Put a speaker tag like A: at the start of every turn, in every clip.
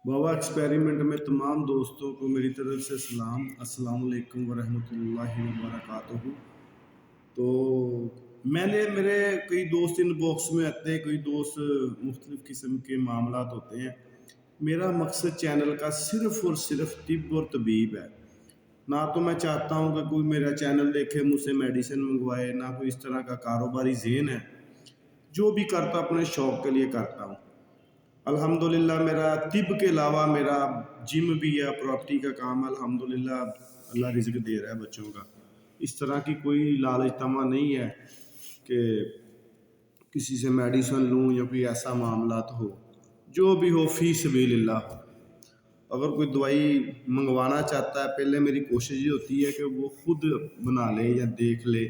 A: बाबा experiment में तमाम दोस्तों को मेरी तरफ से सलाम। अस्सलाम वालेकुम वरहमतुल्लाहि वबरकातुहू। तो मेरे कई दोस्त इनबॉक्स में आते हैं, कई दोस्त मुख्तलिफ़ किस्म के मामलात होते हैं। मेरा मकसद चैनल का सिर्फ़ और सिर्फ तिब और तबीब है। ना तो मैं चाहता हूँ कि कोई मेरा चैनल देखे मुझसे मेडिसिन मंगवाए, ना कोई इस तरह का कारोबारी ज़हन है। जो भी करता अपने शौक़ के लिए करता हूँ। अल्हम्दुलिल्लाह मेरा तिब के अलावा मेरा जिम भी है, प्रॉपर्टी का काम है। अल्हम्दुलिल्लाह अल्लाह रिज़्क दे रहा है बच्चों का। इस तरह की कोई लालच तमा नहीं है कि किसी से मेडिसिन लूँ या कोई ऐसा मामलात हो। जो भी हो फ़ी सबीलिल्लाह हो। अगर कोई दवाई मंगवाना चाहता है, पहले मेरी कोशिश ये होती है कि वो खुद बना ले या देख ले।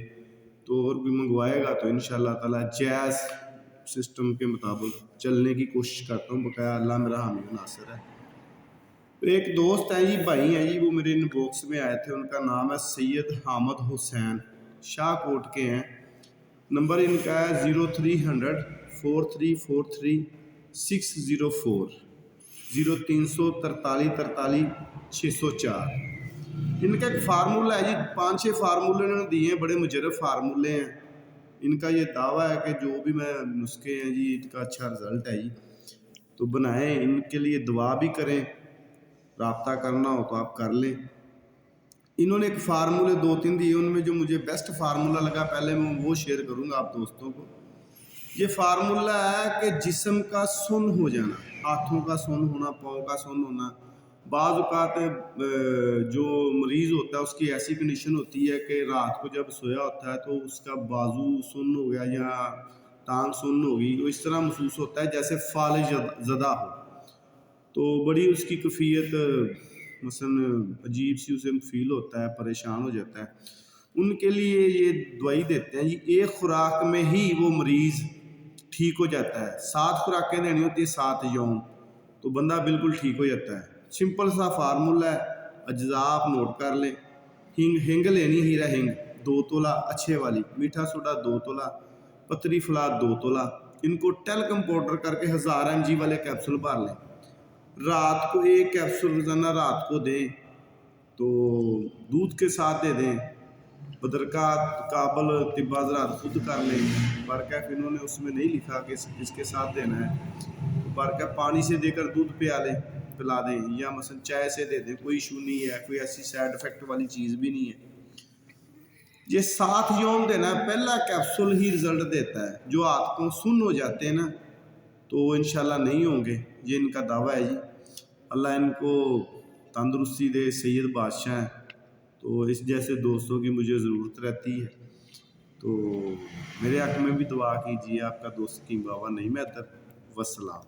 A: तो अगर कोई मंगवाएगा तो इंशाअल्लाह ताला जायज़ सिस्टम के मुताबिक चलने की कोशिश करता हूँ। बकाया अल्लाह मेरा हामी व नासिर है। तो एक दोस्त हैं जी, भाई हैं जी, वो मेरे इनबॉक्स में आए थे। उनका नाम है सैयद हामिद हुसैन, शाहकोट के हैं। नंबर इनका है 0300 4343 604 0343 43 604। इनका एक फार्मूला है जी, 5-6 फार्मूले इन्होंने दिए हैं, बड़े मुजरब फार्मूले हैं। इनका ये दावा है कि जो भी मैं नुस्खे हैं जी, इनका अच्छा रिज़ल्ट है जी। तो बनाएं, इनके लिए दुआ भी करें। राब्ता करना हो तो आप कर लें। इन्होंने एक फार्मूले 2-3 दिए, उनमें जो मुझे बेस्ट फार्मूला लगा पहले मैं वो शेयर करूँगा आप दोस्तों को। ये फार्मूला है कि जिस्म का सुन्न हो जाना, हाथों का सुन्न होना, पाँव का सुन्न होना। बाज़ औक़ात जो मरीज़ होता है उसकी ऐसी कंडीशन होती है कि रात को जब सोया होता है तो उसका बाजू सुन्न हो गया या टांग सुन्न हो गई, तो इस तरह महसूस होता है जैसे फालिज ज़दा हो। तो बड़ी उसकी कैफियत मसलन अजीब सी उसे फील होता है, परेशान हो जाता है। उनके लिए ये दवाई देते हैं जी, एक खुराक में ही वो मरीज़ ठीक हो जाता है। 7 खुराकें देनी होती है, 7 यौम, तो बंदा बिल्कुल ठीक हो जाता है। सिंपल सा फार्मूला है, अज्जा आप नोट कर लें। हिंग लेनी, हीरा हिंग 2 तोला अच्छे वाली, मीठा सोडा 2 तोला, पतरी फलाद 2 तोला। इनको टेल्कम पाउडर करके 1000 mg वाले कैप्सूल भर लें। रात को 1 कैप्सूल रोज़ाना रात को दें, तो दूध के साथ दे दें। बदरकात काबल तिब्बा हज़रात खुद कर लें। बरकैफ इन्होंने उसमें नहीं लिखा कि इसके साथ देना है। तो बरकैफ पानी से देकर दूध पिला दें, या मसलन चाय से दे दें, कोई इशू नहीं है, कोई ऐसी साइड इफ़ेक्ट वाली चीज़ भी नहीं है। ये 7 यौम देना है, पहला कैप्सूल ही रिज़ल्ट देता है। जो हाथ सुन्न हो जाते हैं ना, तो वो इंशाल्लाह नहीं होंगे, ये इनका दावा है जी। अल्लाह इनको तंदुरुस्ती दे, सैयद बादशाह हैं। तो इस जैसे दोस्तों की मुझे ज़रूरत रहती है। तो मेरे हक़ में भी दुआ कीजिए। आपका दोस्त हकीम बाबा नईम हैदर। वस्सलाम।